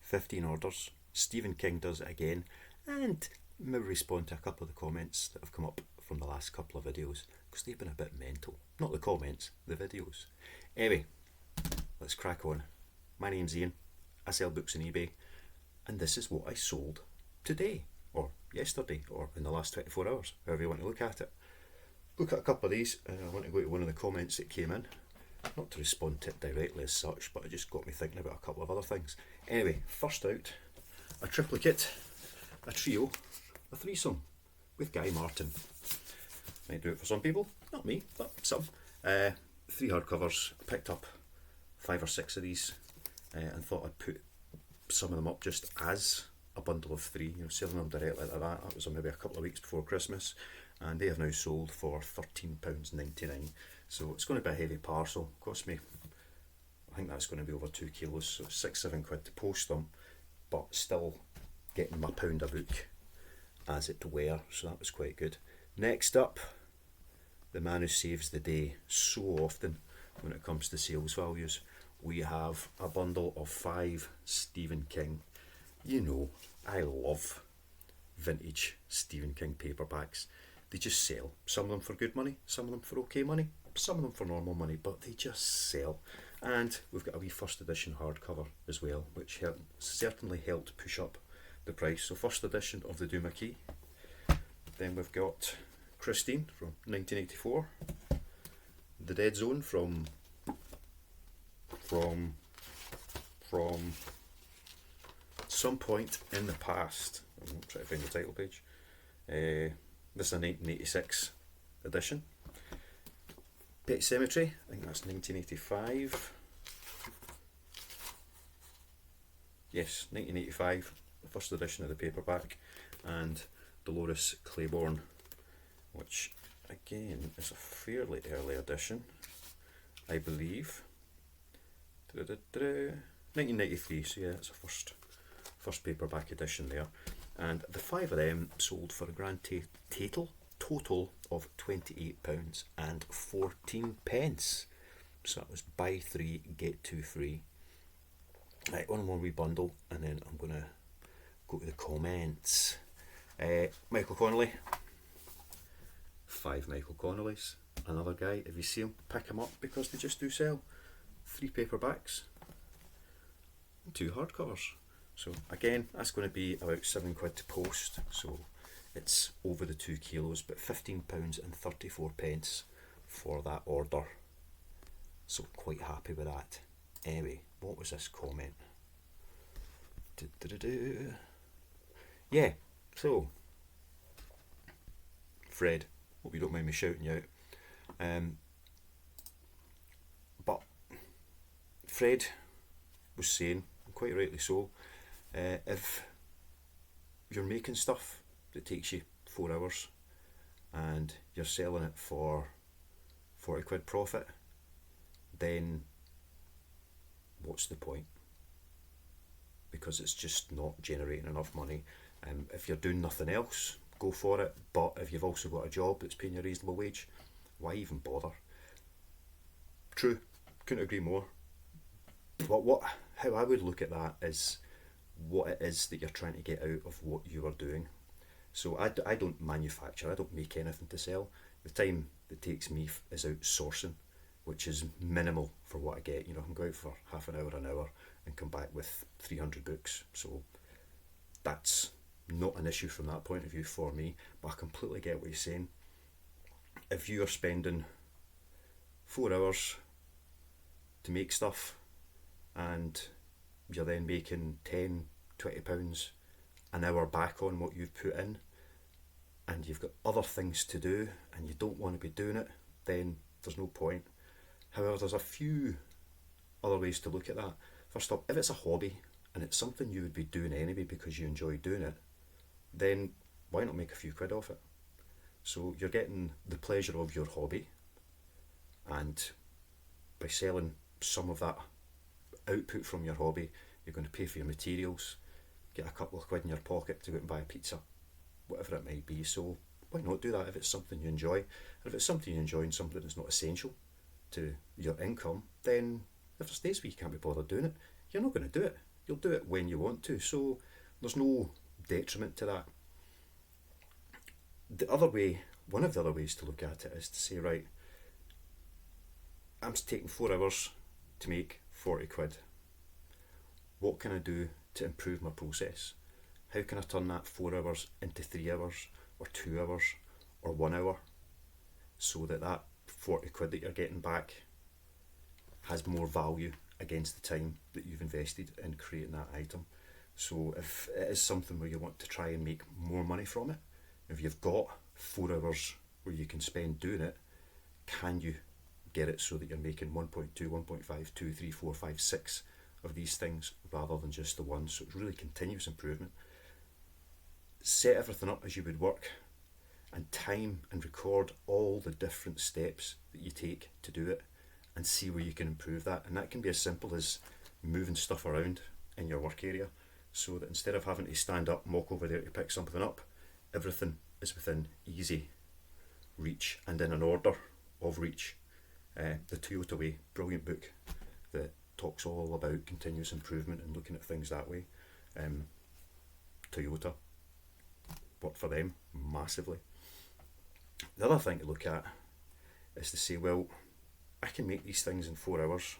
15 orders. Stephen King does it again, and maybe respond to a couple of the comments that have come up from the last couple of videos, because they've been a bit mental. Not the comments, the videos. Anyway, let's crack on. My name's Ian. I sell books on eBay, and this is what I sold today, or yesterday, or in the last 24 hours, however you want to look at it. Look at a couple of these, and I want to go to one of the comments that came in. Not to respond to it directly as such, but it just got me thinking about a couple of other things. Anyway, first out, a triplicate, a trio, a threesome with Guy Martin. Might do it for some people, not me, but some. 3 hardcovers. I picked up 5 or 6 of these and thought I'd put some of them up just as a bundle of 3, selling them directly like that. That was maybe a couple of weeks before Christmas, and they have now sold for £13.99. So it's going to be a heavy parcel. Cost me, I think that's going to be over 2 kilos, so £6-7 to post them, but still getting my pound a book as it were, so that was quite good. Next up, the man who saves the day so often when it comes to sales values. We have a bundle of 5 Stephen King. I love vintage Stephen King paperbacks. They just sell. Some of them for good money, some of them for okay money, some of them for normal money, but they just sell. And we've got a wee first edition hardcover as well, which certainly helped push up the price. So first edition of the Duma Key. Then we've got Christine from 1984. The Dead Zone from some point in the past. I'm trying to find the title page. This is a 1986 edition. Pet Cemetery, I think that's 1985. Yes, 1985, the first edition of the paperback. And Dolores Claiborne, which again is a fairly early edition, I believe. 1993, so yeah, it's a first paperback edition there. And the 5 of them sold for a grand total of £28.14. So that was buy 3, get 2 free. Right, one more wee bundle, and then I'm going to go to the comments. Michael Connolly. 5 Michael Connollys. Another guy, if you see him, pick him up because they just do sell. 3 paperbacks, 2 hardcovers. So again, that's going to be about £7 to post, so it's over the 2 kilos, but £15.34 for that order. So quite happy with that. Anyway, what was this comment? Yeah, so Fred, hope you don't mind me shouting you out. But Fred was saying, quite rightly so, if you're making stuff that takes you 4 hours and you're selling it for £40 profit, then what's the point? Because it's just not generating enough money. If you're doing nothing else, go for it, but if you've also got a job that's paying you a reasonable wage, why even bother? True, couldn't agree more. But how I would look at that is what it is that you're trying to get out of what you are doing. So I don't manufacture, I don't make anything to sell. The time it takes me is outsourcing, which is minimal for what I get. I can go out for half an hour, and come back with 300 books. So that's not an issue from that point of view for me, but I completely get what you're saying. If you are spending 4 hours to make stuff and you're then making £10-20 an hour back on what you've put in, and you've got other things to do and you don't want to be doing it, then there's no point. However, there's a few other ways to look at that. First up, if it's a hobby and it's something you would be doing anyway because you enjoy doing it, then why not make a few quid off it? So you're getting the pleasure of your hobby, and by selling some of that output from your hobby, you're going to pay for your materials, get a couple of quid in your pocket to go out and buy a pizza, whatever it might be. So why not do that if it's something you enjoy? And if it's something you enjoy and something that's not essential to your income, then if there's days where you can't be bothered doing it, you're not going to do it. you'll do it when you want to. So there's no detriment to that. The other way, one of the other ways to look at it is to say, right, I'm taking 4 hours to make 40 quid. What can I do to improve my process? How can I turn that 4 hours into 3 hours or 2 hours or 1 hour, so that that 40 quid that you're getting back has more value against the time that you've invested in creating that item. So if it is something where you want to try and make more money from it, if you've got 4 hours where you can spend doing it, can you get it so that you're making 1.2, 1.5, 2, 3, 4, 5, 6 of these things rather than just the one? So it's really continuous improvement. Set everything up as you would work, and time and record all the different steps that you take to do it, and see where you can improve that. And that can be as simple as moving stuff around in your work area, so that instead of having to stand up and walk over there to pick something up, everything is within easy reach and in an order of reach. The Toyota Way, brilliant book that talks all about continuous improvement and looking at things that way. Toyota worked for them massively. The other thing to look at is to say, well, I can make these things in 4 hours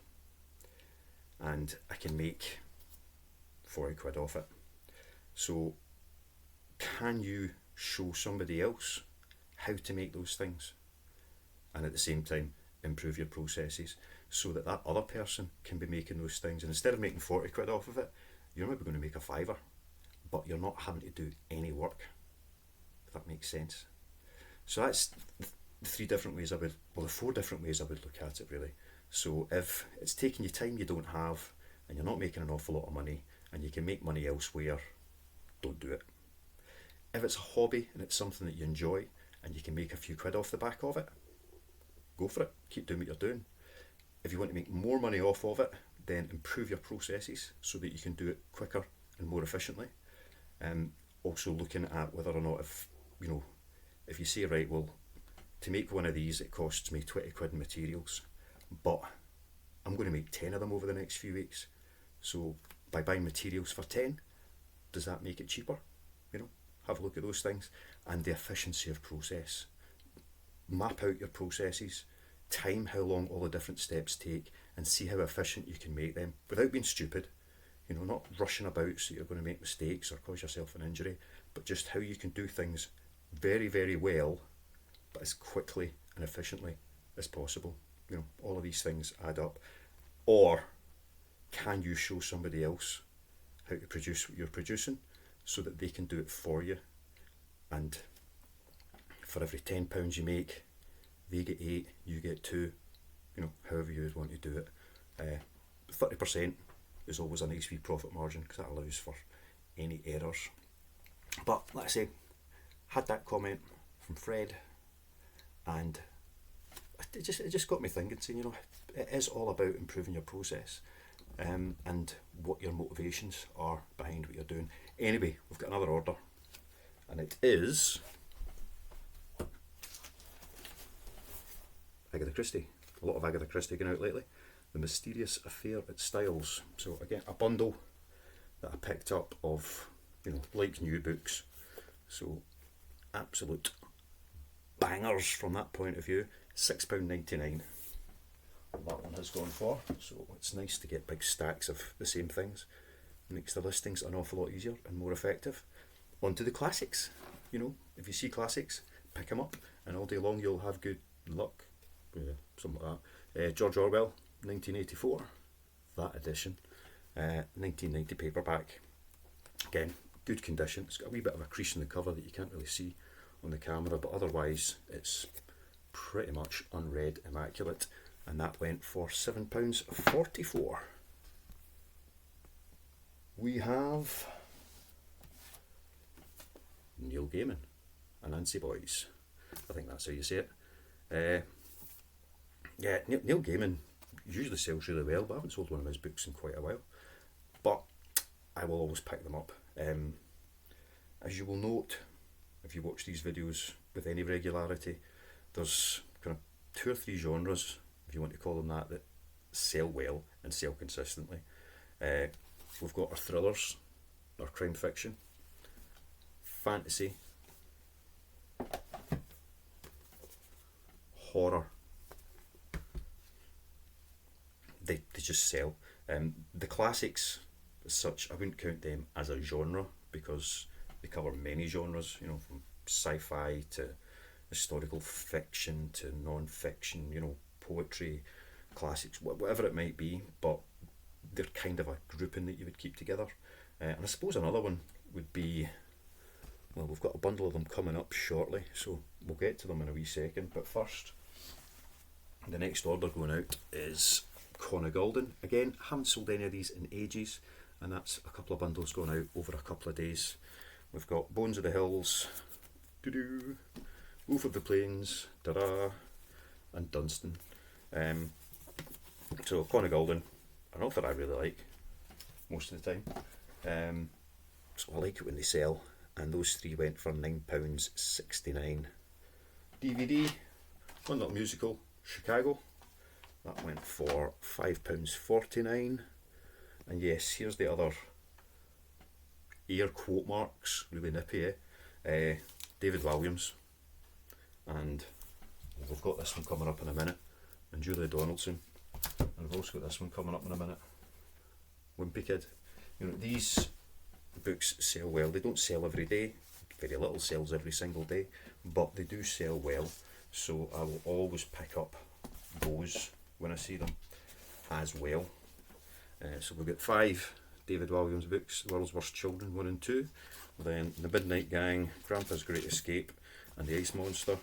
and I can make 40 quid off it. So can you show somebody else how to make those things, and at the same time improve your processes, so that that other person can be making those things, and instead of making 40 quid off of it, you're maybe going to make a fiver, but you're not having to do any work, if that makes sense. So that's the 4 different ways I would look at it, really. So if it's taking you time you don't have, and you're not making an awful lot of money, and you can make money elsewhere, don't do it. If it's a hobby and it's something that you enjoy and you can make a few quid off the back of it, go for it. Keep doing what you're doing. If you want to make more money off of it, then improve your processes so that you can do it quicker and more efficiently. Also looking at whether or not, if you say, right, well, to make one of these it costs me 20 quid in materials, but I'm going to make 10 of them over the next few weeks. So by buying materials for 10, does that make it cheaper? Have a look at those things, and the efficiency of process. Map out your processes, time how long all the different steps take, and see how efficient you can make them without being stupid. Not rushing about so you're going to make mistakes or cause yourself an injury, but just how you can do things very, very well, but as quickly and efficiently as possible. All of these things add up. Or can you show somebody else how to produce what you're producing, so that they can do it for you, and for every £10 you make, they get 8, you get 2, however you would want to do it. 30% is always a nice wee profit margin, because that allows for any errors. But like I say, had that comment from Fred, and it just got me thinking, saying, it is all about improving your process, and what your motivations are behind what you're doing. Anyway, we've got another order, and it is Agatha Christie. A lot of Agatha Christie going out lately. The Mysterious Affair at Styles. So again, a bundle that I picked up of, like new books. So absolute bangers from that point of view. £6.99 that one has gone for. So it's nice to get big stacks of the same things. Makes the listings an awful lot easier and more effective. On to the classics. If you see classics, pick them up, and all day long you'll have good luck. Yeah, something like that. George Orwell, 1984, that edition. 1990 paperback. Again, good condition. It's got a wee bit of a crease in the cover that you can't really see on the camera, but otherwise it's pretty much unread, immaculate. And that went for £7.44. We have Neil Gaiman and Nancy Boys. I think that's how you say it. Neil Gaiman usually sells really well, but I haven't sold one of his books in quite a while. But I will always pick them up. As you will note, if you watch these videos with any regularity, there's kind of 2 or 3 genres, if you want to call them that sell well and sell consistently. we've got our thrillers, our crime fiction, fantasy, horror. They just sell. The classics, as such, I wouldn't count them as a genre because they cover many genres, you know, from sci-fi to historical fiction to non-fiction, you know, poetry, classics, whatever it might be, but they're kind of a grouping that you would keep together. And I suppose another one would be, well, we've got a bundle of them coming up shortly, so we'll get to them in a wee second, but first, the next order going out is Connor Again, haven't sold any of these in ages, and that's a couple of bundles going out over a couple of days. We've got Bones of the Hills, doo-doo, Wolf of the Plains, da-da, and Dunstan. So Connor an author I really like most of the time. So I like it when they sell, and those three went for £9.69. DVD, One Little Musical, Chicago, that went for £5.49. And yes, here's the other air quote marks, really nippy, David Walliams, and we've got this one coming up in a minute, and Julia Donaldson, and we've also got this one coming up in a minute, Wimpy Kid. You know, these books sell well. They don't sell every day, very little sells every single day, but they do sell well, so I will always pick up those when I see them as well. So we've got 5 David Walliams books: The World's Worst Children 1 and 2, then The Midnight Gang, Grandpa's Great Escape, and The Ice Monster,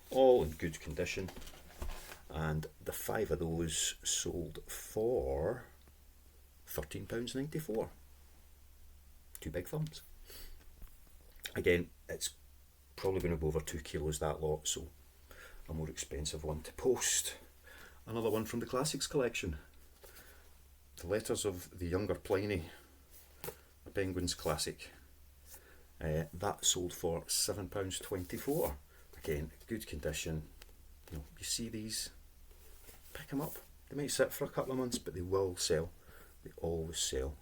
all in good condition, and the 5 of those sold for £13.94. 2 big thumbs. Again, it's probably going to go over 2 kilos, that lot, so a more expensive one to post. Another one from the Classics collection, The Letters of the Younger Pliny, a Penguins classic. That sold for £7.24. Again, good condition. You know, you see these, pick them up. They might sit for a couple of months, but they will sell. They always sell.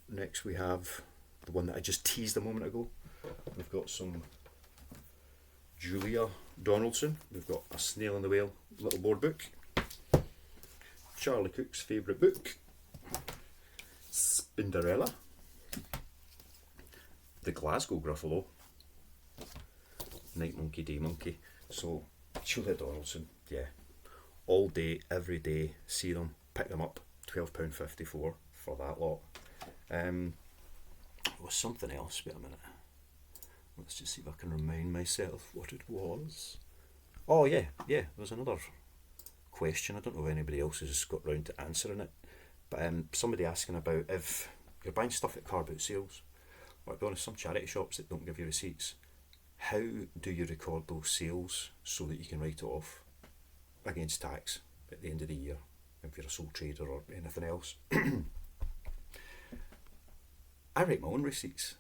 Next we have the one that I just teased a moment ago. We've got some Julia Donaldson. We've got A Snail in the Whale little board book. Charlie Cook's favourite book, Spinderella. The Glasgow Gruffalo, Night Monkey, Day Monkey. So Julia Donaldson, yeah, all day, every day, see them, pick them up, £12.54 for that lot. There was something else, wait a minute, let's just see if I can remind myself what it was. Oh yeah, there's another question, I don't know if anybody else has got round to answering it, but somebody asking about if you're buying stuff at car boot sales, or to be honest, some charity shops that don't give you receipts, how do you record those sales so that you can write it off against tax at the end of the year if you're a sole trader or anything else? I write my own receipts.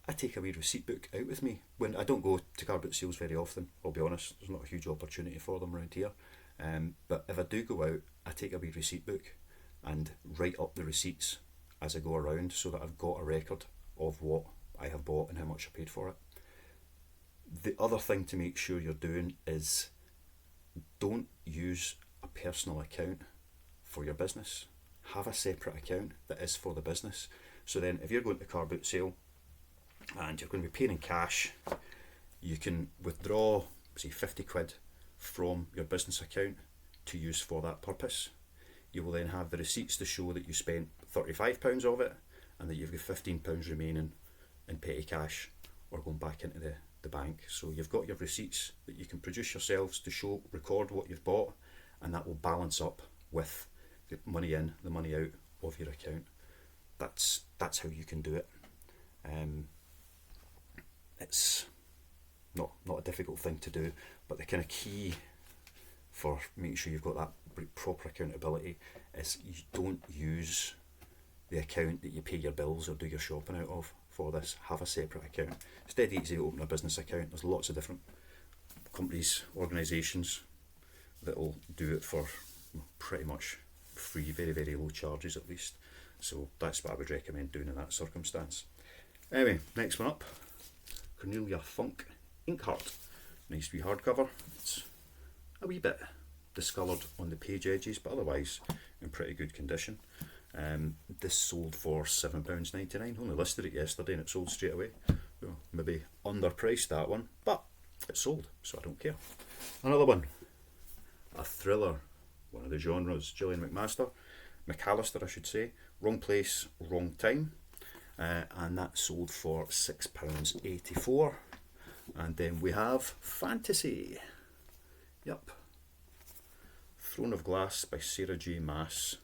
I take a wee receipt book out with me when I don't go to car boot sales very often, I'll be honest, there's not a huge opportunity for them around here, but if I do go out, I take a wee receipt book and write up the receipts as I go around so that I've got a record of what I have bought and how much I paid for it. The other thing to make sure you're doing is don't use a personal account for your business. Have a separate account that is for the business. So then if you're going to a car boot sale and you're going to be paying in cash, you can withdraw, say, 50 quid from your business account to use for that purpose. You will then have the receipts to show that you spent £35 of it and that you've got £15 remaining in petty cash or going back into the bank. So you've got your receipts that you can produce yourselves to show, record what you've bought, and that will balance up with the money in, the money out of your account. That's how you can do it. It's not a difficult thing to do, but the kind of key for making sure you've got that proper accountability is you don't use the account that you pay your bills or do your shopping out of for this. Have a separate account. It's dead easy to open a business account. There's lots of different companies, organisations that will do it for pretty much free, very, very low charges at least. So that's what I would recommend doing in that circumstance. Anyway, next one up, Cornelia Funk Inkheart. Nice wee hardcover. It's a wee bit discoloured on the page edges, but otherwise in pretty good condition. This sold for £7.99. Only listed it yesterday and it sold straight away. Well, maybe underpriced that one, but it sold, so I don't care. Another one, a thriller, one of the genres, Gillian McAllister I should say, Wrong Place, Wrong Time, and that sold for £6.84. And then we have Fantasy, yep, Throne of Glass by Sarah J Maas.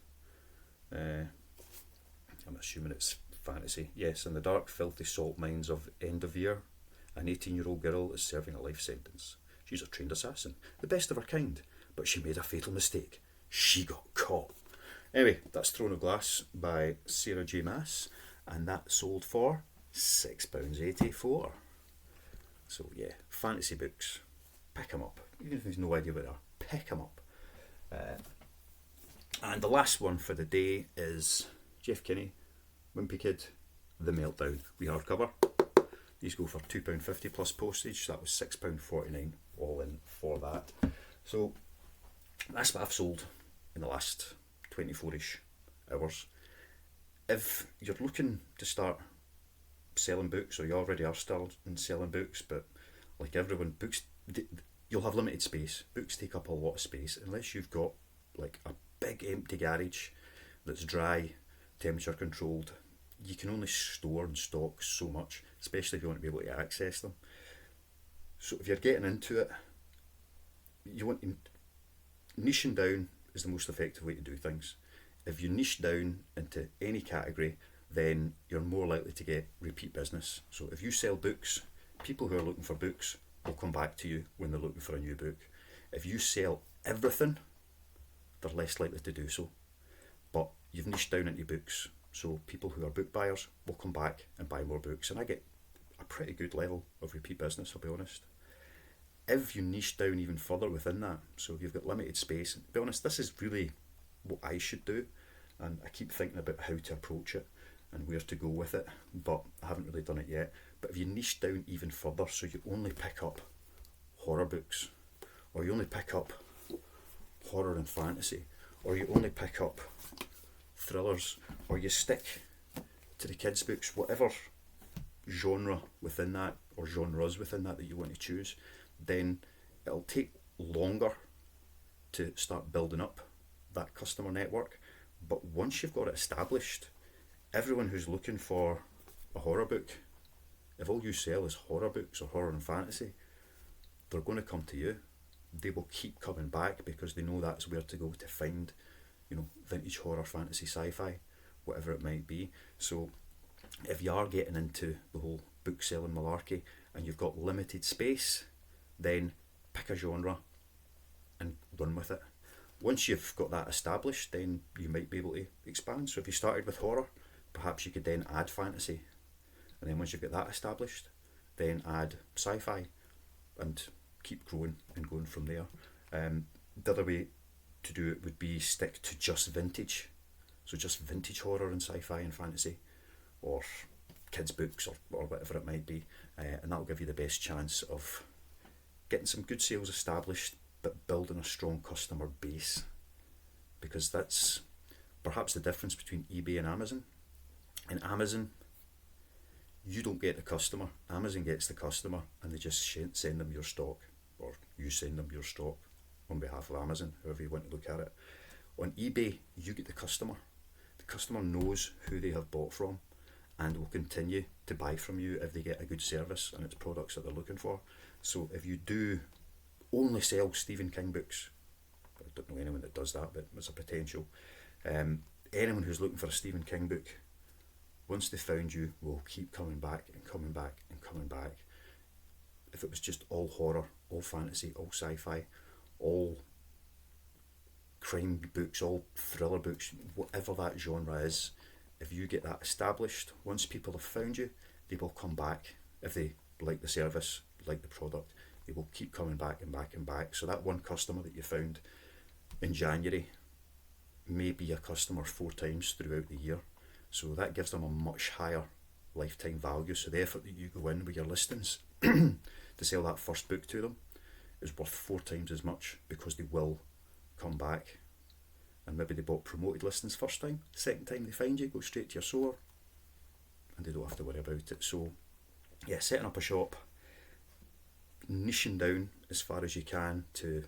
I'm assuming it's fantasy. Yes, in the dark, filthy salt mines of Endovier, an 18-year-old girl is serving a life sentence. She's a trained assassin, the best of her kind, but she made a fatal mistake. She got caught. Anyway, that's Throne of Glass by Sarah J Maas, and that sold for £6.84. So yeah, fantasy books, pick them up. Even if there's no idea what they are, pick them up. And the last one for the day is Jeff Kinney, Wimpy Kid, The Meltdown. We hardcover. These go for £2.50 plus postage. So that was £6.49 all in for that. So that's what I've sold in the last 24-ish hours. If you're looking to start selling books, or you already are still selling books, but like everyone, books, you'll have limited space. Books take up a lot of space unless you've got like a big empty garage that's dry, temperature controlled. You can only store and stock so much, especially if you want to be able to access them. So if you're getting into it, you want to niching down is the most effective way to do things. If you niche down into any category, then you're more likely to get repeat business. So if you sell books, people who are looking for books will come back to you when they're looking for a new book. If you sell everything, they're less likely to do so. But you've niched down into books, so people who are book buyers will come back and buy more books, and I get a pretty good level of repeat business, I'll be honest. If you niche down even further within that, so if you've got limited space, to be honest, this is really what I should do, and I keep thinking about how to approach it and where to go with it, but I haven't really done it yet. But if you niche down even further, so you only pick up horror books, or you only pick up horror and fantasy, or you only pick up thrillers, or you stick to the kids' books, whatever genre within that, or genres within that you want to choose, then it'll take longer to start building up that customer network. But once you've got it established, everyone who's looking for a horror book, if all you sell is horror books or horror and fantasy, they're going to come to you. They will keep coming back because they know that's where to go to find, vintage horror, fantasy, sci-fi, whatever it might be. So if you are getting into the whole book selling malarkey and you've got limited space, then pick a genre and run with it. Once you've got that established, then you might be able to expand. So if you started with horror, perhaps you could then add fantasy, and then once you've got that established, then add sci-fi, and keep growing and going from there. The other way to do it would be stick to just vintage, so just vintage horror and sci-fi and fantasy, or kids books, or whatever it might be, and that'll give you the best chance of getting some good sales established, but building a strong customer base, because that's perhaps the difference between eBay and Amazon. In Amazon, you don't get the customer, Amazon gets the customer, and they just send them your stock, or you send them your stock on behalf of Amazon, however you want to look at it. On eBay, you get the customer. The customer knows who they have bought from and will continue to buy from you if they get a good service and it's products that they're looking for. So if you do only sell Stephen King books, I don't know anyone that does that, but it's a potential. Anyone who's looking for a Stephen King book, once they found you, will keep coming back and coming back and coming back. If it was just all horror, all fantasy, all sci-fi, all crime books, all thriller books, whatever that genre is, if you get that established, once people have found you, they will come back. If they like the service, like the product, they will keep coming back and back and back. So that one customer that you found in January may be a customer 4 times throughout the year. So that gives them a much higher lifetime value. So the effort that you go in with your listings to sell that first book to them is worth 4 times as much, because they will come back. And maybe they bought promoted listings first time, second time they find you, go straight to your store, and they don't have to worry about it. So yeah, setting up a shop, niching down as far as you can to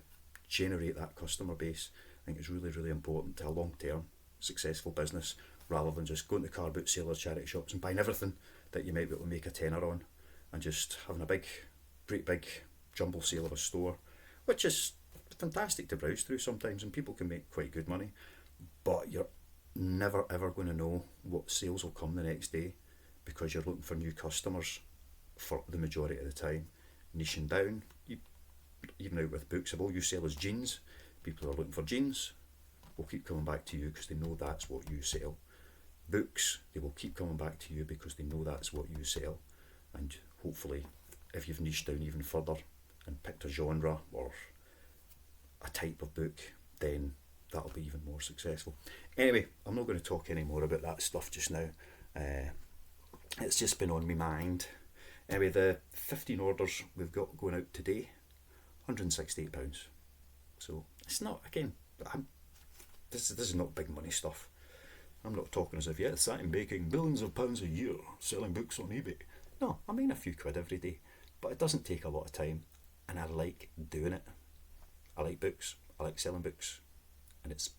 generate that customer base, I think is really, really important to a long-term successful business, rather than just going to car boot sellers, charity shops and buying everything that you might be able to make a tenner on, and just having a great big jumble sale of a store, which is fantastic to browse through sometimes, and people can make quite good money, but you're never ever going to know what sales will come the next day, because you're looking for new customers for the majority of the time. Niching down, even out with books, if all you sell is jeans, people are looking for jeans, will keep coming back to you because they know that's what you sell. Books, they will keep coming back to you because they know that's what you sell. And hopefully, if you've niched down even further and picked a genre or a type of book, then that'll be even more successful. Anyway, I'm not going to talk any more about that stuff just now. It's just been on my mind. Anyway, the 15 orders we've got going out today, £168. So it's not, again, this is not big money stuff. I'm not talking as if, yes, I'm making millions of pounds a year selling books on eBay. No, I mean a few quid every day, but it doesn't take a lot of time, and I like doing it. I like books, I like selling books, and it's,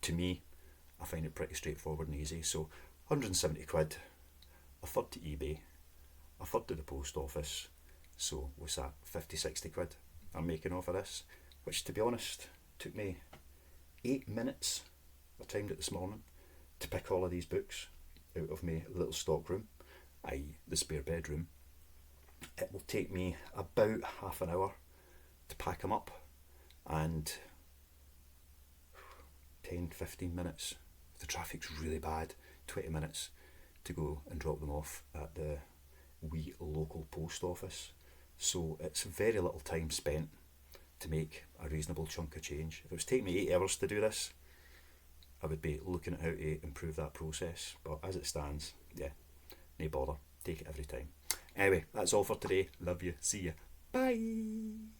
to me, I find it pretty straightforward and easy. So 170 quid, a third to eBay, a third to the post office. So what's that, 50-60 quid I'm making off of this, which, to be honest, took me 8 minutes. I timed it this morning to pick all of these books out of my little stock room, i.e. the spare bedroom. It will take me about half an hour to pack them up, and 10-15 minutes, if the traffic's really bad, 20 minutes to go and drop them off at the wee local post office. So it's very little time spent to make a reasonable chunk of change. If it was taking me 8 hours to do this, I would be looking at how to improve that process. But as it stands, yeah, no bother. Take it every time. Anyway, that's all for today. Love you. See ya. Bye.